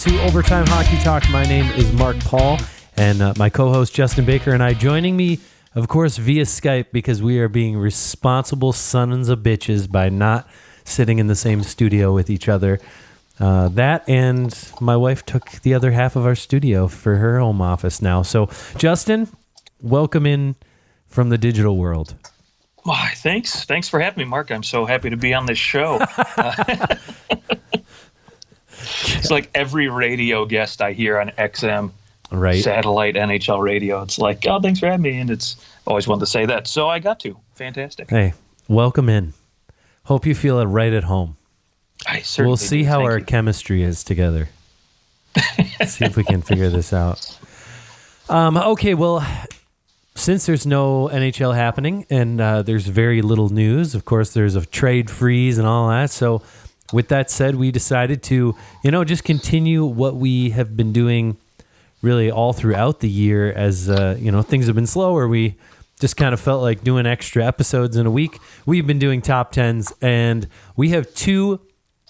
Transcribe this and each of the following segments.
to Overtime Hockey Talk. My name is Mark Paul, and my co-host Justin Baker and I joining me, of course, via Skype because we are being responsible sons of bitches by not sitting in the same studio with each other. That and my wife took the other half of our studio for her home office now. So, Justin, welcome in from the digital world. Why, thanks for having me, Mark. I'm so happy to be on this show. It's like every radio guest I hear on XM, right? Satellite NHL radio. It's like, oh, thanks for having me, and it's always wanted to say that, so I got to. Fantastic. Hey, welcome in. Hope you feel right at home. I certainly We'll see do. how Thank our you. chemistry is together. See if we can figure this out. Okay, well, since there's no NHL happening and there's very little news, of course, there's a trade freeze and all that. So with that said, we decided to, just continue what we have been doing really all throughout the year as, things have been slower. We just kind of felt like doing extra episodes in a week. We've been doing top 10s, and we have two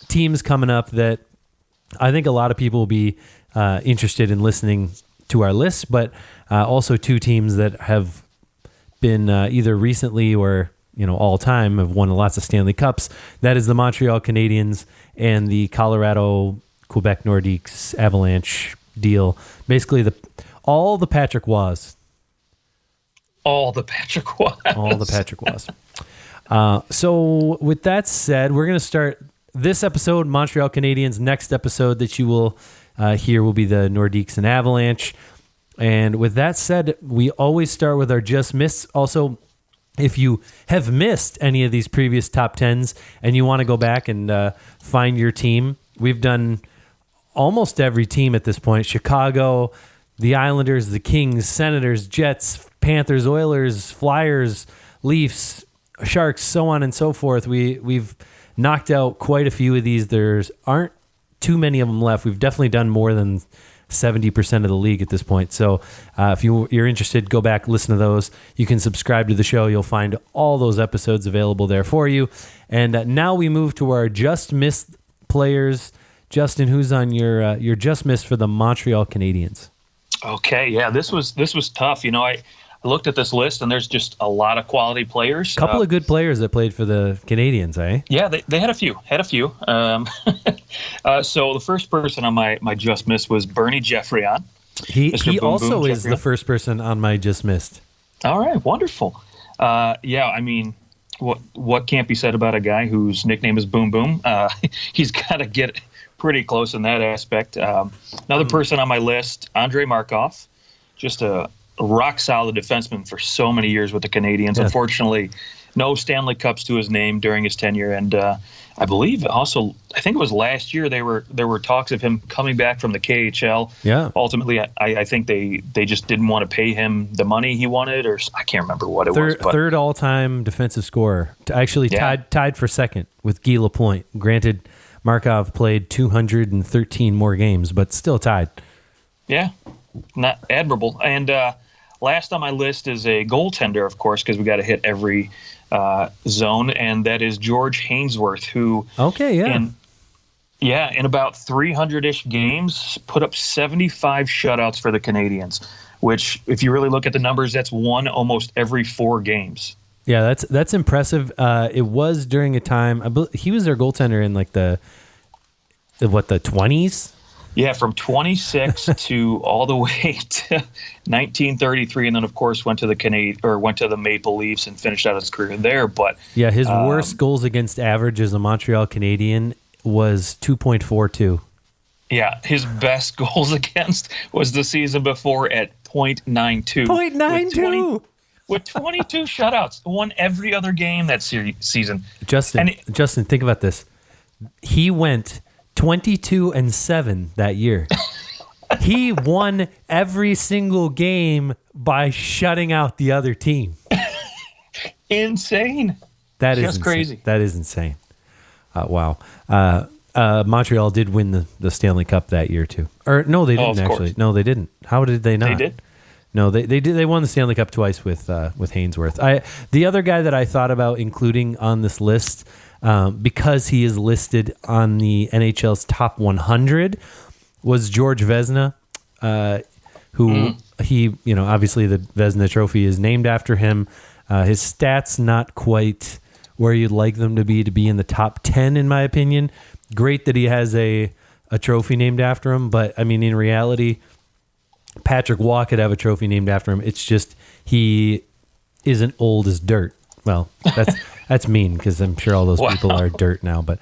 teams coming up that I think a lot of people will be interested in listening to our list, but also two teams that have been either recently or all time have won lots of Stanley Cups. That is the Montreal Canadiens and the Colorado Quebec Nordiques Avalanche deal. Basically, all the Patrick Wa's. All the Patrick Wa's. All the Patrick Wa's. So with that said, we're going to start this episode, Montreal Canadiens. Next episode that you will hear will be the Nordiques and Avalanche. And with that said, we always start with our just missed. Also, if you have missed any of these previous top 10s and you want to go back and find your team, we've done almost every team at this point. Chicago, the Islanders, the Kings, Senators, Jets, Panthers, Oilers, Flyers, Leafs, Sharks, so on and so forth. We've knocked out quite a few of these. There aren't too many of them left. We've definitely done more than 70% of the league at this point. So if you're interested, go back, listen to those. You can subscribe to the show. You'll find all those episodes available there for you. And now we move to our just missed players. Justin, who's on your just missed for the Montreal Canadiens? Okay, yeah, this was tough. I looked at this list, and there's just a lot of quality players. A couple of good players that played for the Canadiens, eh? Yeah, they had a few. So the first person on my just missed was Bernie Geoffrion. He also Boom is the first person on my just missed. All right, wonderful. What can't be said about a guy whose nickname is Boom Boom? He's got to get pretty close in that aspect. Another person on my list, Andrei Markov, just a rock-solid defenseman for so many years with the Canadiens. Yeah. Unfortunately, no Stanley Cups to his name during his tenure. And I believe also, I think it was last year, there were talks of him coming back from the KHL. Yeah. Ultimately, I think they just didn't want to pay him the money he wanted, or I can't remember what it was. But third all-time defensive scorer. Actually tied for second with Guy Lapointe. Granted, Markov played 213 more games, but still tied. Yeah, not admirable. And last on my list is a goaltender, of course, because we got to hit every zone, and that is George Hainsworth, who in about 300-ish games put up 75 shutouts for the Canadiens, which, if you really look at the numbers, that's one almost every 4 games. Yeah, that's impressive. It was during a time he was their goaltender in like the 20s. Yeah, from 26 to all the way to 1933, and then of course went to the Maple Leafs and finished out his career there. But yeah, his worst goals against average as a Montreal Canadien was 2.42. Yeah, his best goals against was the season before at .92. .92 with 22 shutouts, won every other game that season. Justin, think about this. He went 22-7 that year. He won every single game by shutting out the other team. Insane. That is just crazy. That is insane. Wow. Montreal did win the Stanley Cup that year too. Or no, they didn't actually. Course. No, they didn't. How did they not? They did. No, they did. They won the Stanley Cup twice with Hainsworth. The other guy that I thought about including on this list, because he is listed on the NHL's top 100, was George Vezina, who he, obviously the Vezina Trophy is named after him. His stats not quite where you'd like them to be in the top 10, in my opinion. Great that he has a trophy named after him, but I mean, in reality, Patrick Waugh could have a trophy named after him. It's just he isn't old as dirt. Well, that's mean because I'm sure all those people are dirt now, but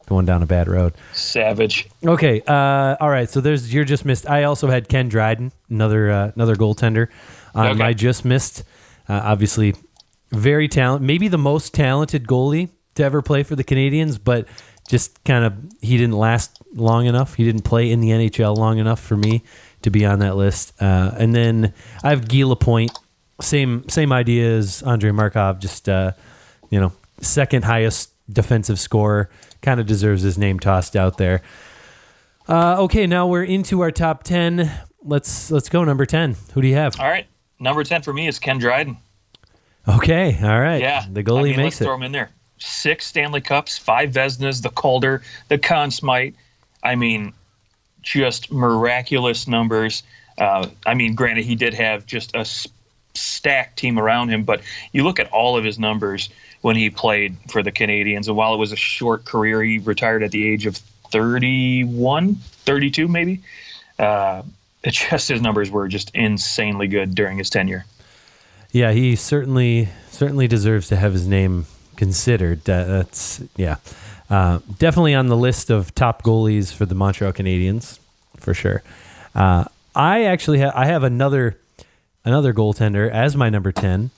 going down a bad road. Savage. Okay, all right. So you're just missed. I also had Ken Dryden, another goaltender on my just missed. Obviously, very talented, maybe the most talented goalie to ever play for the Canadiens, but just kind of he didn't last long enough. He didn't play in the NHL long enough for me to be on that list. And then I have Guy Lapointe. Same idea as Andrei Markov, just second highest defensive scorer, kind of deserves his name tossed out there. Okay, now we're into our top 10. Let's go number 10. Who do you have? All right, number 10 for me is Ken Dryden. Okay, all right. Yeah, the goalie makes let's throw him in there. 6 Stanley Cups, 5 Vezinas, the Calder, the Conn Smythe. I mean, just miraculous numbers. Granted, he did have just a stacked team around him, but you look at all of his numbers when he played for the Canadiens, and while it was a short career, he retired at the age of 31, 32 maybe. His numbers were just insanely good during his tenure. Yeah, he certainly deserves to have his name considered. Definitely on the list of top goalies for the Montreal Canadiens, for sure. I have another goaltender as my number 10.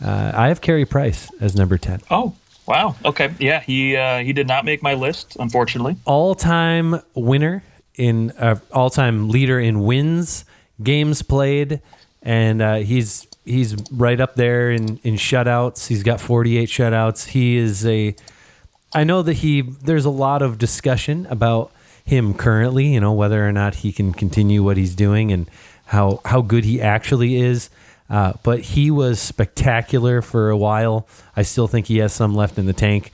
I have Carey Price as number 10. Oh, wow. Okay. Yeah, he did not make my list, unfortunately. All-time winner all-time leader in wins, games played, and he's right up there in shutouts. He's got 48 shutouts. I know that there's a lot of discussion about him currently, whether or not he can continue what he's doing and how good he actually is. But he was spectacular for a while. I still think he has some left in the tank.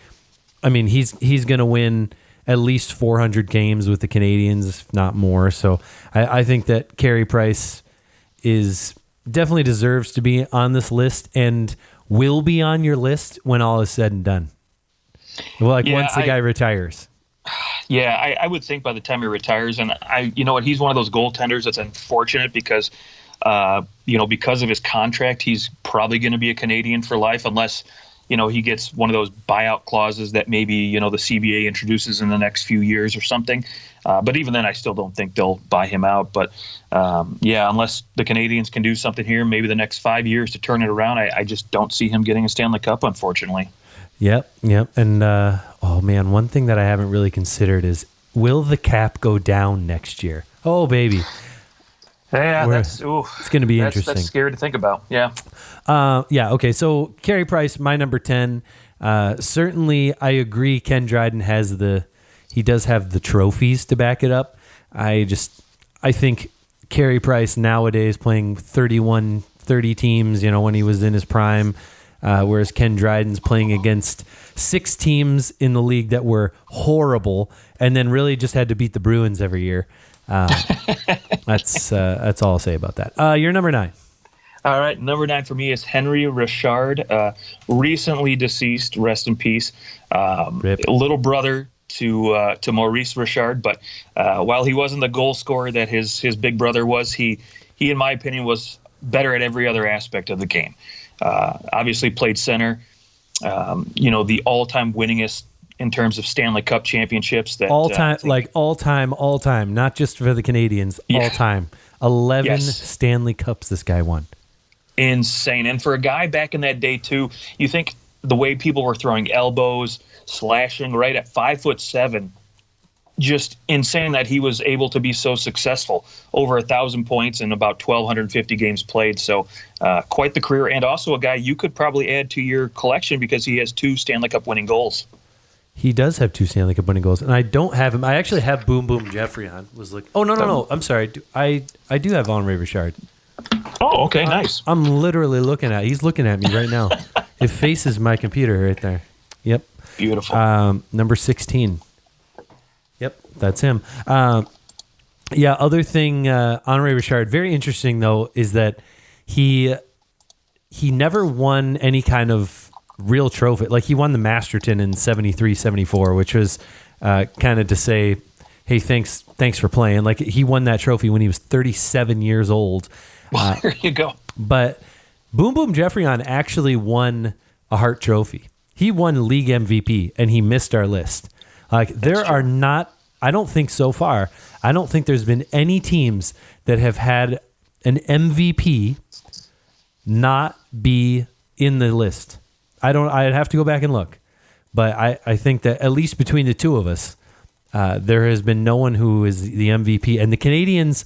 I mean, he's going to win at least 400 games with the Canadiens, if not more. So I think that Carey Price definitely deserves to be on this list and will be on your list when all is said and done. Once the guy retires. Yeah, I would think by the time he retires, and he's one of those goaltenders that's unfortunate because, because of his contract, he's probably going to be a Canadian for life unless, he gets one of those buyout clauses that maybe, the CBA introduces in the next few years or something. But even then, I still don't think they'll buy him out. But unless the Canadiens can do something here, maybe the next 5 years to turn it around, I just don't see him getting a Stanley Cup, unfortunately. Yep. And, one thing that I haven't really considered is, will the cap go down next year? Oh, baby. Yeah, it's going to be interesting. That's scary to think about. Yeah. Okay. So Carey Price, my number 10. Certainly, I agree. Ken Dryden he does have the trophies to back it up. I think Carey Price nowadays playing 30 teams, when he was in his prime, whereas Ken Dryden's playing against 6 teams in the league that were horrible and then really just had to beat the Bruins every year. That's all I'll say about that. You're number 9. All right, number 9 for me is Henry Richard, recently deceased. Rest in peace. Little brother to Maurice Richard, but while he wasn't the goal scorer that his big brother was, he in my opinion was better at every other aspect of the game. Obviously played center. The all-time winningest in terms of Stanley Cup championships. That all time, not just for the Canadiens, all time. 11 Stanley Cups this guy won. Insane. And for a guy back in that day too, you think the way people were throwing elbows, slashing right at 5'7", just insane that he was able to be so successful. Over 1,000 points in about 1,250 games played. So quite the career, and also a guy you could probably add to your collection because he has 2 Stanley Cup winning goals. He does have 2 Stanley Cup winning goals, and I don't have him. I actually have Boom Boom Jeffrey on. No. I'm sorry. I do have Henri Richard. Oh, okay, nice. I'm literally he's looking at me right now. His face is my computer right there. Yep. Beautiful. Number 16. Yep. that's him. Other thing, Henri Richard, very interesting though, is that he never won any kind of real trophy. Like he won the Masterton in 73, 74, which was kind of to say, hey, thanks for playing. Like he won that trophy when he was 37 years old. Well, there you go. But Boom Boom Geoffrion actually won a Hart Trophy. He won league MVP, and he missed our list. Like there are not, I don't think so far, I don't think there's been any teams that have had an MVP not be in the list. I'd have to go back and look. But I think that at least between the two of us, there has been no one who is the MVP. And the Canadiens,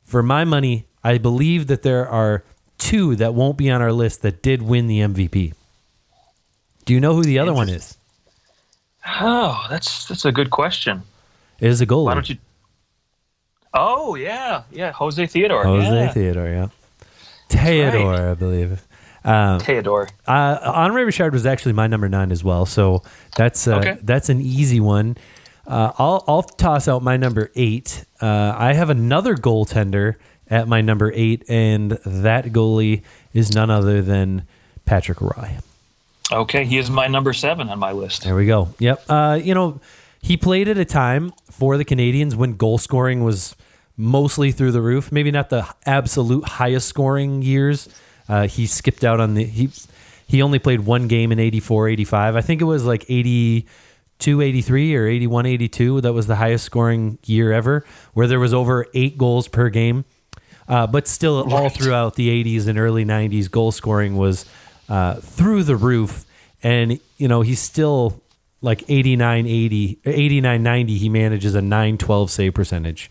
for my money, I believe that there are two that won't be on our list that did win the MVP. Do you know who the other one is? Oh, that's a good question. It is a goalie. Why don't you? Oh, yeah. Jose Theodore. Theodore, yeah. Theodore, right. I believe. Theodore. Henri Richard was actually my number 9 as well, so that's an easy one. I'll toss out my number 8. I have another goaltender at my number 8, and that goalie is none other than Patrick Roy. Okay, he is my number 7 on my list. There we go. Yep. He played at a time for the Canadiens when goal scoring was mostly through the roof. Maybe not the absolute highest scoring years. He skipped out on he only played one game in 84, 85. I think it was like 82, 83 or 81, 82. That was the highest scoring year ever, where there was over 8 goals per game. But still, all throughout the 80s and early 90s, goal scoring was through the roof. And, he's still like 89, 90. He manages a 912 save percentage.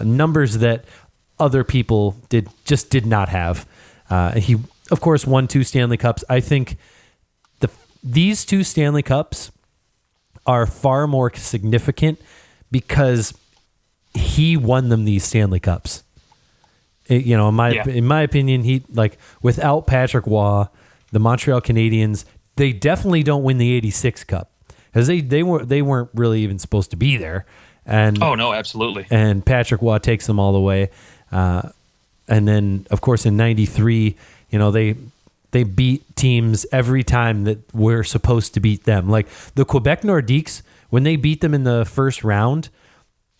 Numbers that other people did not have. He, of course, won 2 Stanley Cups. I think these 2 Stanley Cups are far more significant because he won them these Stanley Cups. In my opinion, he without Patrick Roy, the Montreal Canadiens, they definitely don't win the 86 Cup because they weren't really even supposed to be there. And oh no, absolutely. And Patrick Roy takes them all the way. And then, of course, in '93, they beat teams every time that we're supposed to beat them. Like the Quebec Nordiques, when they beat them in the first round,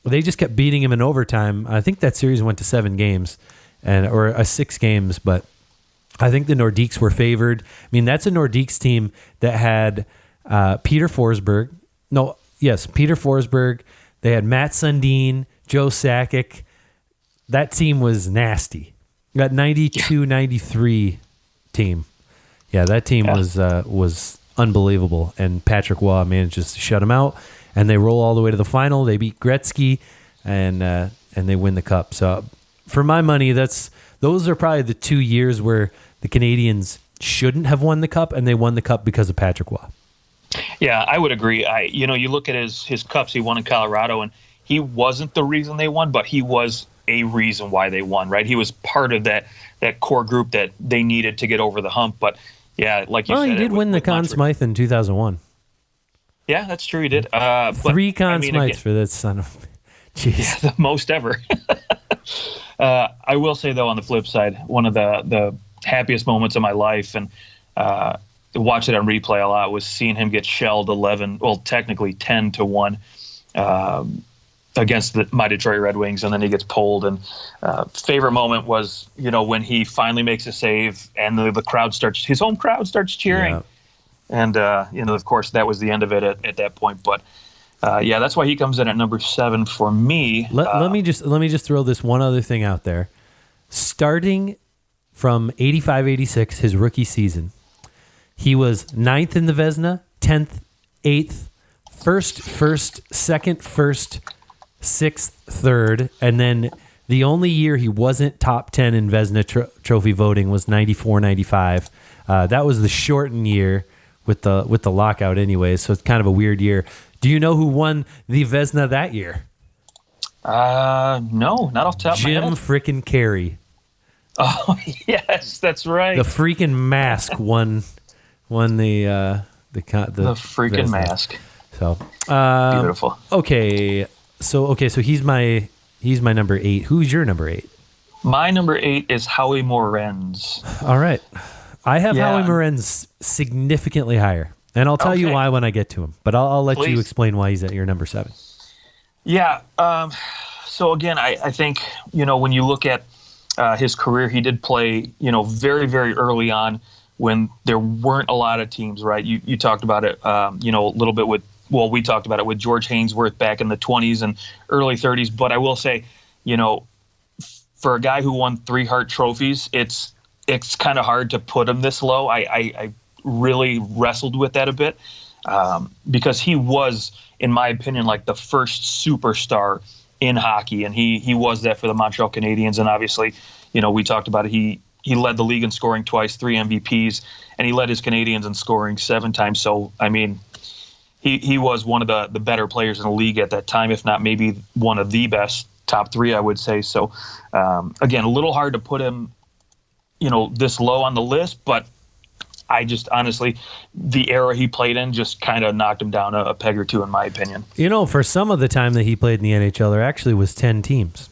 they just kept beating them in overtime. I think that series went to 7 games, or 6 games. But I think the Nordiques were favored. I mean, that's a Nordiques team that had Peter Forsberg. Peter Forsberg. They had Matt Sundin, Joe Sakic. That team was nasty. That 92, 93 team. Yeah, that team was unbelievable. And Patrick Roy manages to shut them out. And they roll all the way to the final. They beat Gretzky, and they win the cup. So for my money, those are probably the 2 years where the Canadiens shouldn't have won the cup, and they won the cup because of Patrick Roy. Yeah, I would agree. You look at his cups he won in Colorado, and he wasn't the reason they won, but he was a reason why they won, right? He was part of that core group that they needed to get over the hump. But yeah, like you said, he did win the Conn Smythe in 2001. Yeah, that's true. He did. 3 Conn Smythes for that son of... Jeez. Yeah, the most ever. I will say, though, on the flip side, one of the happiest moments of my life, and watch it on replay a lot, was seeing him get shelled 10-1 against my Detroit Red Wings, and then he gets pulled. And favorite moment was, when he finally makes a save, and the crowd his home crowd starts cheering. Yeah. And, of course, that was the end of it at that point. But, that's why he comes in at number 7 for me. Let me just throw this one other thing out there. Starting from 85-86, his rookie season, he was 9th in the Vezina, 10th, 8th, 1st, 2nd, 1st, 6th, 3rd, and then the only year he wasn't top 10 in Vezina trophy voting was 94-95. That was the shortened year with the lockout anyways, so it's kind of a weird year. Do you know who won the Vezina that year? No, not off the top of my head. Jim frickin' Carey. Oh, yes, that's right. The freaking mask won the freaking mask. So beautiful. Okay, So he's my number 8. Who's your number 8? My number 8 is Howie Morenz. All right. I have Howie Morenz significantly higher, and I'll tell you why when I get to him. But I'll let you explain why he's at your number 7. Yeah. So again, I think, when you look at his career, he did play, very, very early on when there weren't a lot of teams, right? You talked about it, a little bit we talked about it with George Hainsworth back in the 20s and early 30s. But I will say, for a guy who won 3 Hart trophies, it's kind of hard to put him this low. I really wrestled with that a bit because he was, in my opinion, like the first superstar in hockey, and he was that for the Montreal Canadiens. And obviously, we talked about it. He led the league in scoring twice, 3 MVPs, and he led his Canadiens in scoring 7 times. So, I mean, he was one of the better players in the league at that time, if not maybe one of the best, top 3, I would say. So, again, a little hard to put him, this low on the list, but I just honestly, the era he played in just kind of knocked him down a peg or two, in my opinion. For some of the time that he played in the NHL, there actually was 10 teams.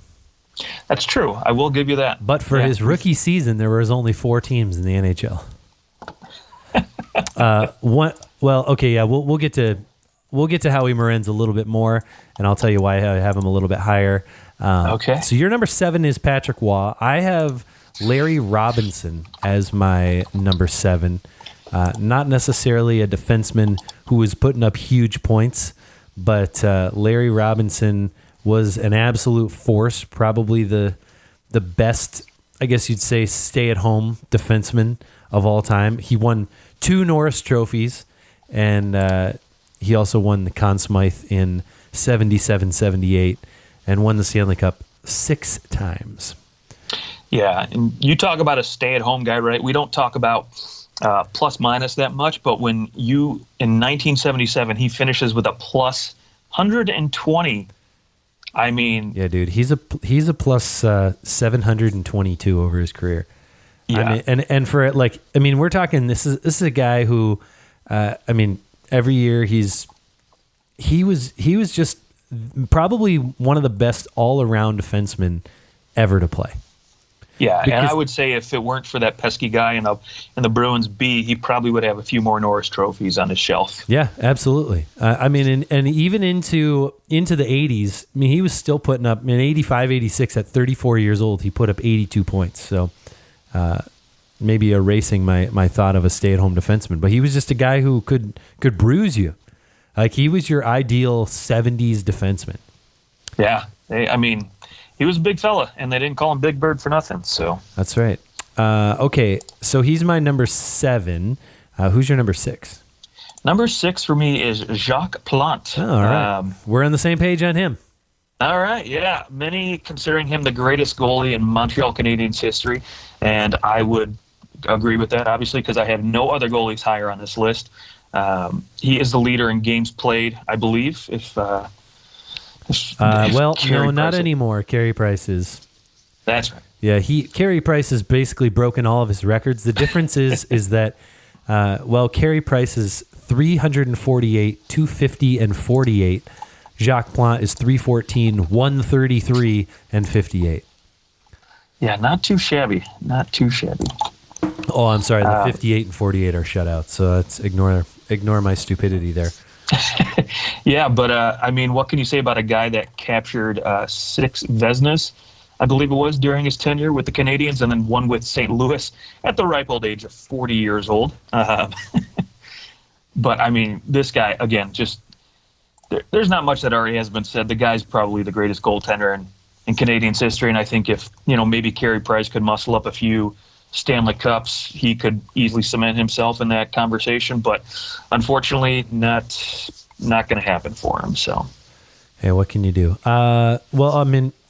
That's true. I will give you that. But for his rookie season, there was only 4 teams in the NHL. We'll get to Howie Morenz a little bit more, and I'll tell you why I have him a little bit higher. Okay. So your number 7 is Patrick Waugh. I have Larry Robinson as my number 7. Not necessarily a defenseman who was putting up huge points, but Larry Robinson was an absolute force, probably the best, I guess you'd say, stay-at-home defenseman of all time. He won 2 Norris trophies, and he also won the Conn Smythe in 77-78 and won the Stanley Cup 6 times. Yeah, and you talk about a stay-at-home guy, right? We don't talk about plus minus that much, but when in 1977, he finishes with a plus 120. I mean, yeah, dude, he's a plus 722 over his career. Yeah, and for it, we're talking. This is a guy who, every year he was just probably one of the best all-around defensemen ever to play. Yeah, and I would say if it weren't for that pesky guy in the Bruins B, he probably would have a few more Norris trophies on his shelf. Yeah, absolutely. And even into the 80s, he was still putting up, 85, 86 at 34 years old, he put up 82 points. So maybe erasing my thought of a stay-at-home defenseman, but he was just a guy who could bruise you. Like, he was your ideal 70s defenseman. Yeah, he was a big fella, and they didn't call him Big Bird for nothing. So that's right. Okay, so he's my number 7. Who's your number 6? Number 6 for me is Jacques Plante. Oh, all right. We're on the same page on him. All right, yeah. Many considering him the greatest goalie in Montreal Canadiens history, and I would agree with that, obviously, because I have no other goalies higher on this list. He is the leader in games played, I believe, no, not anymore. Carey Price is. That's right. Yeah, Carey Price has basically broken all of his records. The difference is that, Carey Price is 348, 250, and 48. Jacques Plante is 314, 133, and 58. Yeah, not too shabby. Not too shabby. Oh, I'm sorry. The 58 and 48 are shutouts, so let's ignore my stupidity there. Yeah, but what can you say about a guy that captured 6 Vezinas, I believe it was, during his tenure with the Canadiens, and then one with St. Louis at the ripe old age of 40 years old. But this guy, again, just there's not much that already has been said. The guy's probably the greatest goaltender in Canadiens history, and I think if maybe Carey Price could muscle up a few Stanley Cups, he could easily cement himself in that conversation, but unfortunately not going to happen for him. So, hey, what can you do?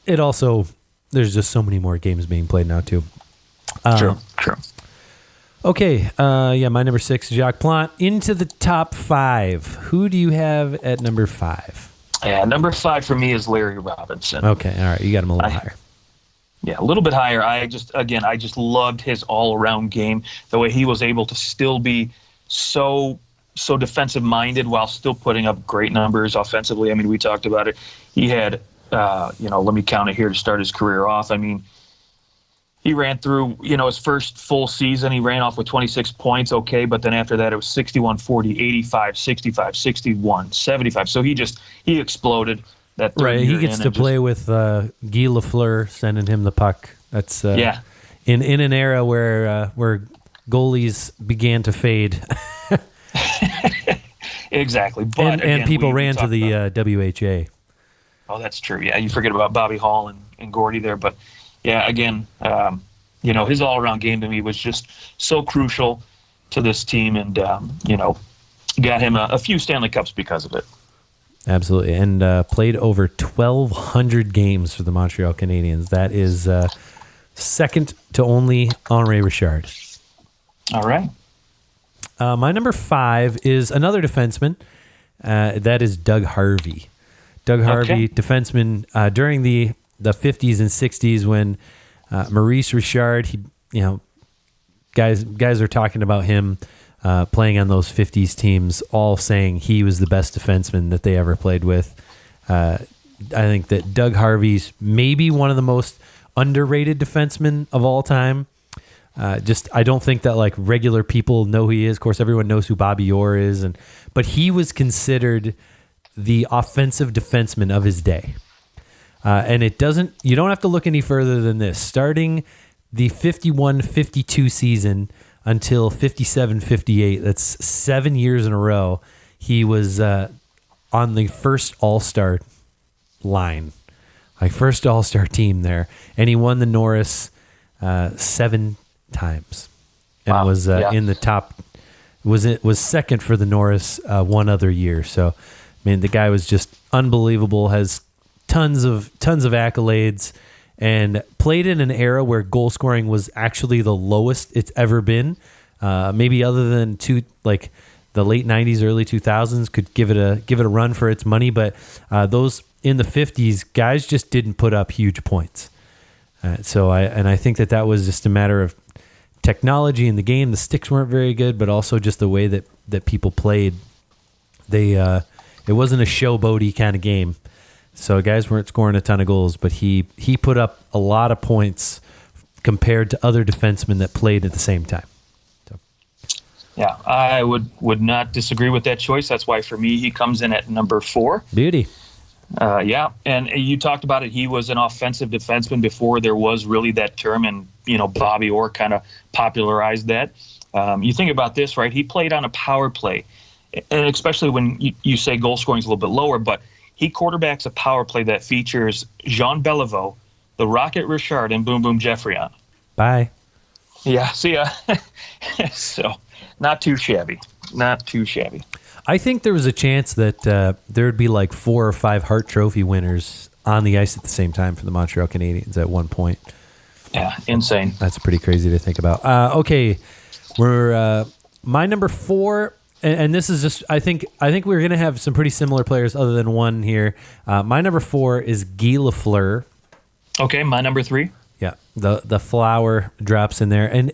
It also, there's just so many more games being played now too. True. Okay, my number 6, Jacques Plante. Into the top 5. Who do you have at number 5? Yeah, number 5 for me is Larry Robinson. Okay, all right, you got him a little higher. Yeah, a little bit higher. I just loved his all-around game, the way he was able to still be so so defensive minded while still putting up great numbers offensively. I mean, we talked about it. He had, let me count it here to start his career off. I mean, he ran through, his first full season. He ran off with 26 points, okay, but then after that it was 61, 40, 85, 65, 61, 75. So he exploded. That right, he gets to play with Guy Lafleur sending him the puck. That's in an era where goalies began to fade. Exactly, but and people ran to the WHA. Oh, that's true. Yeah, you forget about Bobby Hall and Gordy there, but yeah, again, his all-around game to me was just so crucial to this team, and got him a few Stanley Cups because of it. Absolutely, and played over 1,200 games for the Montreal Canadiens. That is second to only Henri Richard. All right. My number 5 is another defenseman. That is Doug Harvey. Doug Harvey, defenseman during the 50s and 60s when Maurice Richard, guys are talking about him playing on those 50s teams, all saying he was the best defenseman that they ever played with. I think that Doug Harvey's maybe one of the most underrated defensemen of all time. I don't think that like regular people know who he is. Of course, everyone knows who Bobby Orr is, but he was considered the offensive defenseman of his day. And you don't have to look any further than this. Starting the 51-52 season until 57-58, that's 7 years in a row, he was on the first All-Star line, like first All-Star team there. And he won the Norris 7 times and was in the top, was second for the Norris one other year. So, the guy was just unbelievable, has tons of accolades, and played in an era where goal scoring was actually the lowest it's ever been. Maybe other than the late 90s, early 2000s could give it a run for its money, but those in the 50s, guys just didn't put up huge points. I think that was just a matter of technology in the game. The sticks weren't very good, but also just the way that people played. It wasn't a showboaty kind of game. So guys weren't scoring a ton of goals, but he put up a lot of points compared to other defensemen that played at the same time. So. Yeah, I would not disagree with that choice. That's why for me he comes in at number 4. Beauty. Yeah, and you talked about it. He was an offensive defenseman before there was really that term, and Bobby Orr kind of popularized that. You think about this, right? He played on a power play, and especially when you say goal scoring is a little bit lower, but he quarterbacks a power play that features Jean Beliveau, the Rocket Richard, and Boom Boom Geoffrion. Bye. Yeah, see ya. So, not too shabby. Not too shabby. I think there was a chance that there would be like 4 or 5 Hart Trophy winners on the ice at the same time for the Montreal Canadiens at one point. Yeah, insane. That's pretty crazy to think about. Okay, we're my number 4, and this is just I think we're gonna have some pretty similar players other than one here. My number 4 is Guy Lafleur. Okay, my number 3. Yeah, the flower drops in there, and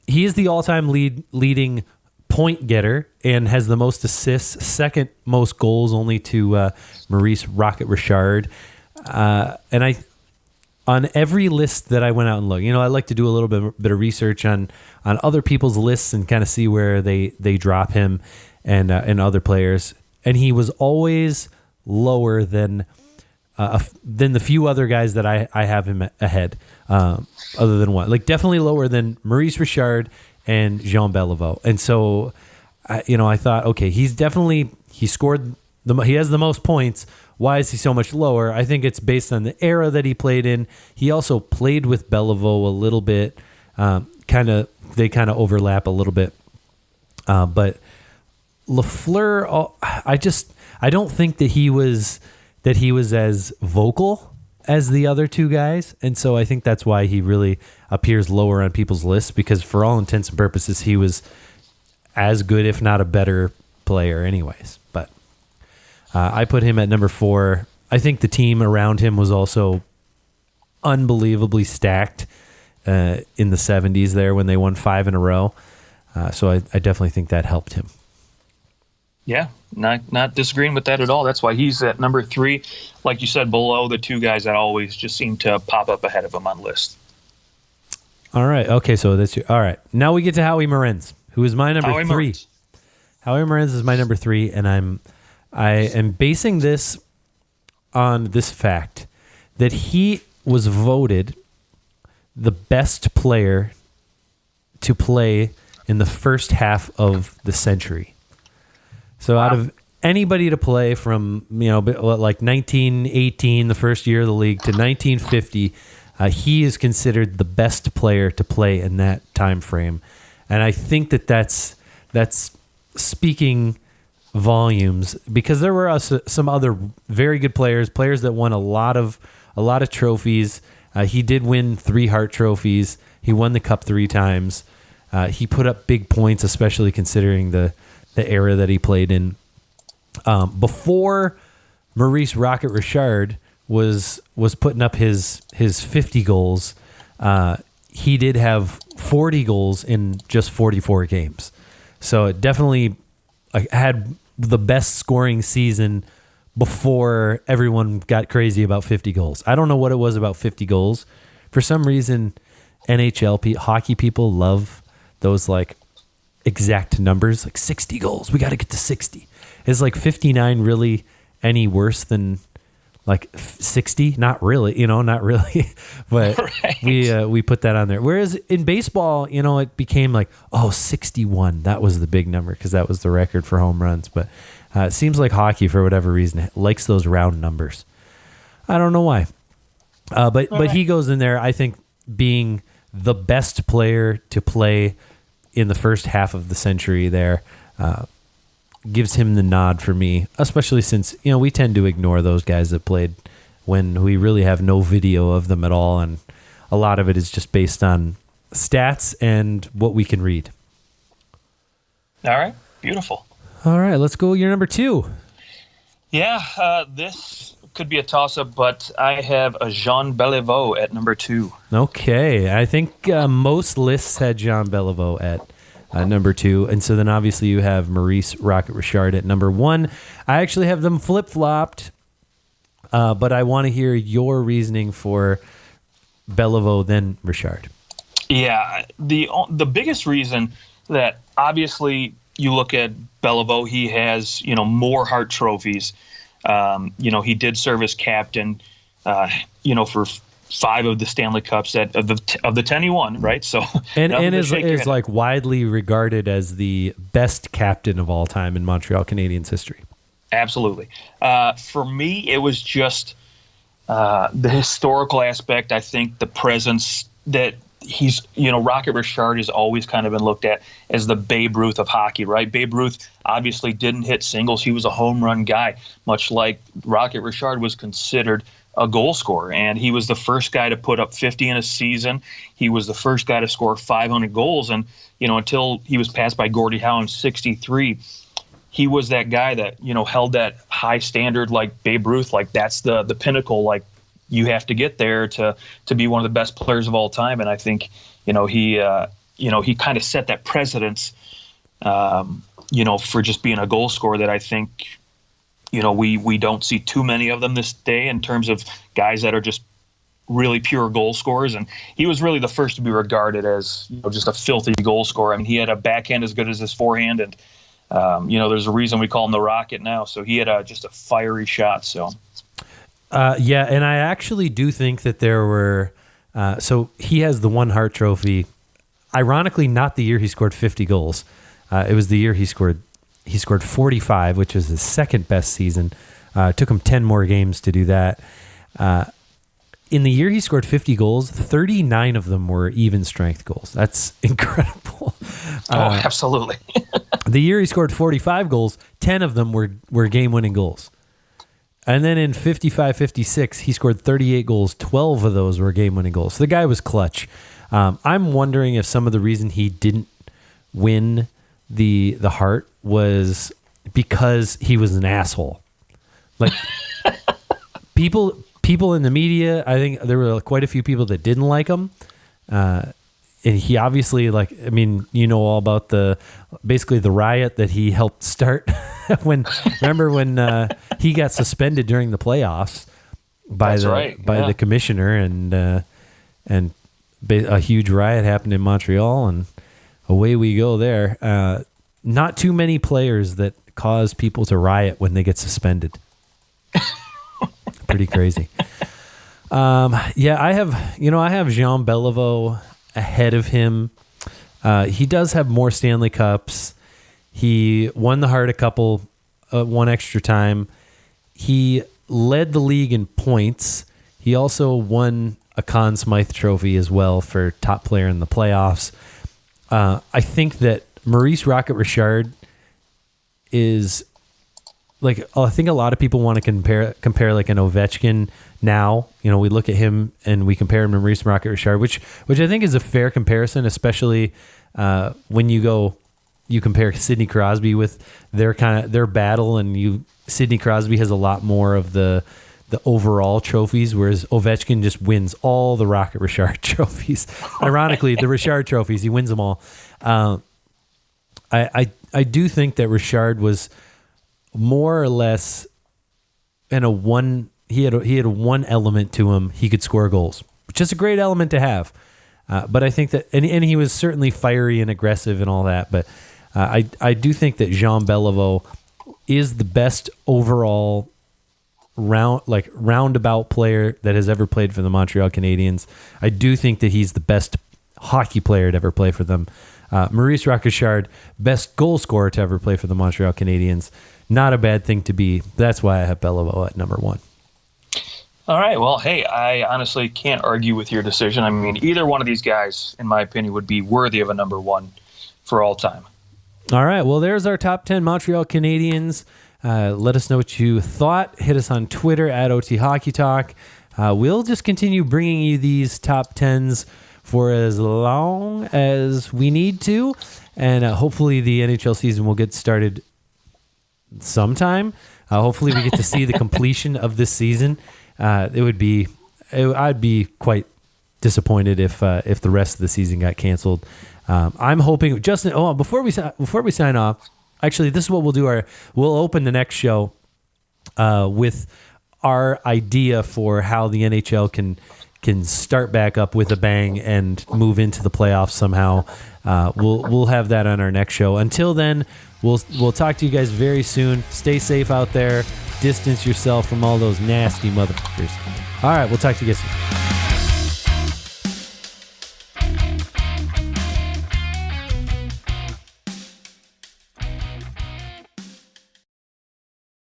he is the all-time leading point getter and has the most assists, second most goals only to Maurice Rocket Richard. And on every list that I went out and looked, I like to do a little bit of research on other people's lists and kind of see where they drop him and other players. And he was always lower than the few other guys that I have him ahead, other than one. Like definitely lower than Maurice Richard and Jean Beliveau. And so, I thought, okay, he has the most points. Why is he so much lower? I think it's based on the era that he played in. He also played with Beliveau a little bit. They kind of overlap a little bit. But Lafleur, I don't think that he was as vocal as the other two guys. And so I think that's why he really appears lower on people's lists, because for all intents and purposes, he was as good, if not a better player anyways. But I put him at number 4. I think the team around him was also unbelievably stacked in the 70s there when they won 5 in a row. So I definitely think that helped him. Yeah, not disagreeing with that at all. That's why he's at number 3, like you said, below the two guys that always just seem to pop up ahead of him on list. All right. Okay, so that's all right. Now we get to Howie Morenz, who is my number 3. Morenz. Howie Morenz is my number 3, and I am basing this on this fact that he was voted the best player to play in the first half of the century. So out of anybody to play from, like 1918, the first year of the league, to 1950, he is considered the best player to play in that time frame. And I think that's speaking volumes, because there were some other very good players that won a lot of trophies. He did win 3 Hart trophies. He won the cup 3 times. He put up big points, especially considering the era that he played in. Before Maurice Rocket Richard was putting up his 50 goals, he did have 40 goals in just 44 games. So it definitely had the best scoring season before everyone got crazy about 50 goals. I don't know what it was about 50 goals. For some reason, hockey people love those like exact numbers, like 60 goals. We got to get to 60. Is like 59 really any worse than like 60? Not really, not really. But right. we put that on there. Whereas in baseball, it became like, 61. That was the big number because that was the record for home runs. But it seems like hockey, for whatever reason, likes those round numbers. I don't know why. But he goes in there, I think, being the best player to play in the first half of the century there, gives him the nod for me, especially since, we tend to ignore those guys that played when we really have no video of them at all. And a lot of it is just based on stats and what we can read. All right. Beautiful. All right. Let's go. Your number 2. Yeah. This could be a toss-up, but I have a Jean Beliveau at number 2. Okay. I think most lists had Jean Beliveau at number 2. And so then obviously you have Maurice Rocket Richard at number 1. I actually have them flip-flopped, but I want to hear your reasoning for Beliveau then Richard. Yeah. The biggest reason that obviously you look at Beliveau, he has, more Hart trophies. He did serve as captain, for 5 of the Stanley Cups of the 10 he won, right? So and is like widely regarded as the best captain of all time in Montreal Canadiens history. Absolutely. For me, it was just the historical aspect. I think the presence that he's, Rocket Richard has always kind of been looked at as the Babe Ruth of hockey, right? Babe Ruth obviously didn't hit singles. He was a home run guy, much like Rocket Richard was considered a goal scorer. And he was the first guy to put up 50 in a season. He was the first guy to score 500 goals. And, until he was passed by Gordie Howe in 63, he was that guy that, held that high standard like Babe Ruth, like that's the pinnacle, like you have to get there to be one of the best players of all time. And I think, he kind of set that precedence, for just being a goal scorer that I think, we don't see too many of them this day in terms of guys that are just really pure goal scorers. And he was really the first to be regarded as, just a filthy goal scorer. I mean, he had a backhand as good as his forehand. And, there's a reason we call him the Rocket now. So he had just a fiery shot. So. Yeah, and I actually do think that there were so he has the 1 Hart trophy. Ironically, not the year he scored 50 goals. It was the year he scored 45, which was his second best season. It took him 10 more games to do that. In the year he scored 50 goals, 39 of them were even strength goals. That's incredible. Absolutely. The year he scored 45 goals, 10 of them were game-winning goals. And then in 55-56, he scored 38 goals. 12 of those were game-winning goals. So the guy was clutch. I'm wondering if some of the reason he didn't win the Hart was because he was an asshole. Like people in the media, I think there were quite a few people that didn't like him. he obviously, like, I mean, you know all about basically the riot that he helped start remember when he got suspended during the playoffs by the commissioner, and a huge riot happened in Montreal, and away we go there. Not too many players that cause people to riot when they get suspended. Pretty crazy. I have Jean Beliveau ahead of him. He does have more Stanley Cups. He won the Hart one extra time. He led the league in points. He also won a Conn Smythe trophy as well for top player in the playoffs. I think that Maurice Rocket Richard is, like, I think a lot of people want to compare like an Ovechkin now. You know, we look at him and we compare him to Maurice Rocket Richard, which I think is a fair comparison, especially when you compare Sidney Crosby with their battle, and Sidney Crosby has a lot more of the overall trophies, whereas Ovechkin just wins all the Rocket Richard trophies. Ironically, the Richard trophies, he wins them all. I do think that Richard was more or less he had one element to him. He could score goals, which is a great element to have. But I think that, and he was certainly fiery and aggressive and all that. But I do think that Jean Beliveau is the best overall roundabout player that has ever played for the Montreal Canadiens. I do think that he's the best hockey player to ever play for them. Maurice Rochechard, best goal scorer to ever play for the Montreal Canadiens. Not a bad thing to be. That's why I have Beliveau at number 1. All right. Well, hey, I honestly can't argue with your decision. I mean, either one of these guys, in my opinion, would be worthy of a number 1 for all time. All right. Well, there's our top 10 Montreal Canadiens. Let us know what you thought. Hit us on Twitter at OT Hockey Talk. We'll just continue bringing you these top 10s for as long as we need to. And hopefully the NHL season will get started sometime. Hopefully we get to see the completion of this season. I'd be quite disappointed if the rest of the season got canceled. I'm hoping, Justin. Before we sign off, actually, this is what we'll do. We'll open the next show with our idea for how the NHL can start back up with a bang and move into the playoffs somehow. We'll have that on our next show. Until then, we'll talk to you guys very soon. Stay safe out there. Distance yourself from all those nasty motherfuckers. All right, we'll talk to you guys soon.